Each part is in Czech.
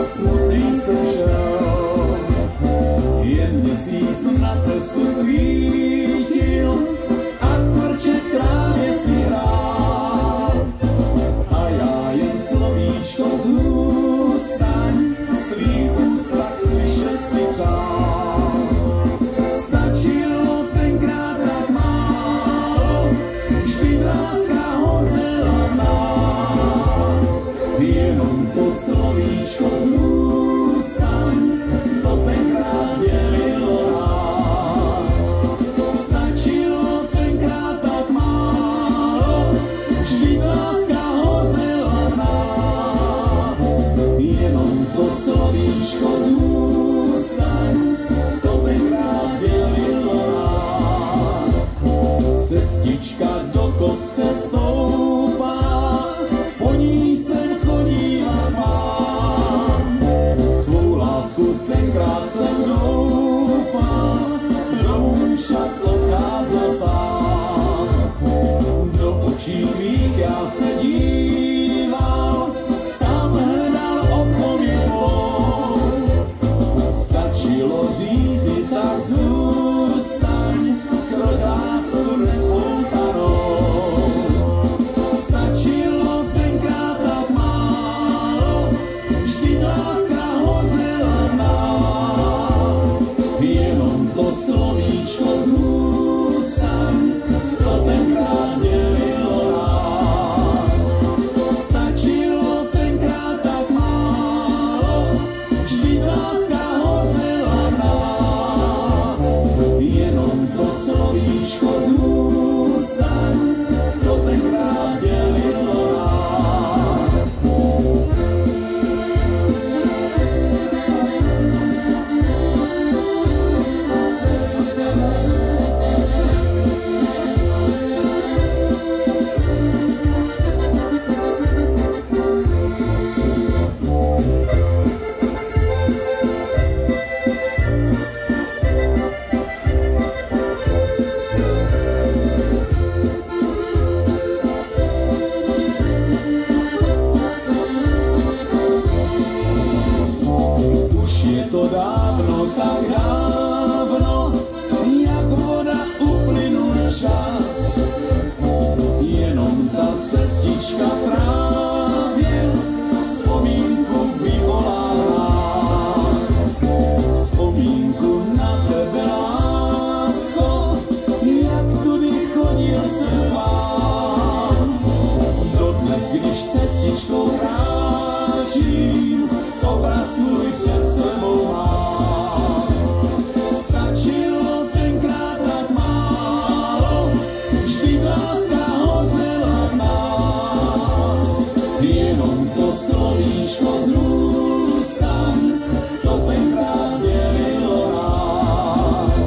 smutný jsem šel, jen měsíc na cestu svítil a cvrček v trávě si hrál. A já jen slovíčko zůstaň, z tvých úst tak slyšet si přál. Stačilo tenkrát tak málo, vždyť láska hodila nás. Jenom to slovíčko zůstaň, to tenkrát dělilo nás. Stačilo tenkrát tak málo, vždyť láska hodila nás. Jenom to slovíčko zůstaň, to tenkrát dělilo nás. Cestička do kopce stoupá, po ní jsem chodila pán. Tvou lásku tenkrát jsem doufal, domů však odcházel sám. Do očí tvých já se díval, tam hledal odpověď tvou. Stačilo říci tak zůstaň, kroť lásku nespoutanou. Stačilo tenkrát tak málo, vždyť láska hodila nás. Jenom to slovíčko zůstaň, to tenkrát dělilo nás. Stačilo tenkrát tak málo, vždyť láska hodila nás. Jenom to slovíčko zůstaň, to tenkrát dělilo nás. Je to dávno, tak dávno, jak voda uplynul čas. Jenom ta cestička v trávě vzpomínku vyvolá nás. Vzpomínku na tebe, lásko, jak tudy chodil jsem vám. Dodnes, když cestičkou kráčím, obraz tvůj před sebou mám. Stačilo tenkrát tak málo, vždyť láska hodila nás. Jenom to slovíčko zůstaň, to tenkrát dělilo nás.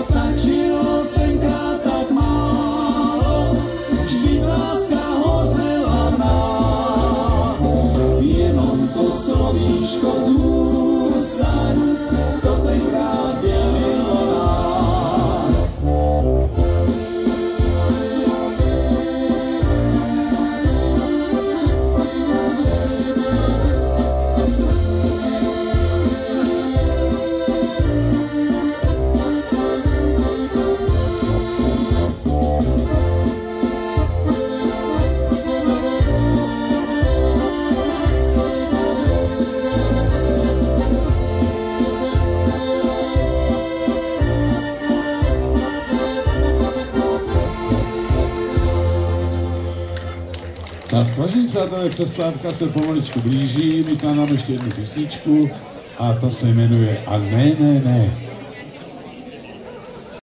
Stačilo tenkrát tak málo, vždyť láska hodila nás. Jenom to slovíčko zůstaň, to tenkrát dělilo nás. Tak, vážení přátelé, přestávka se pomaličku blíží, my tam máme ještě jednu písničku a ta se jmenuje A ne, ne, ne.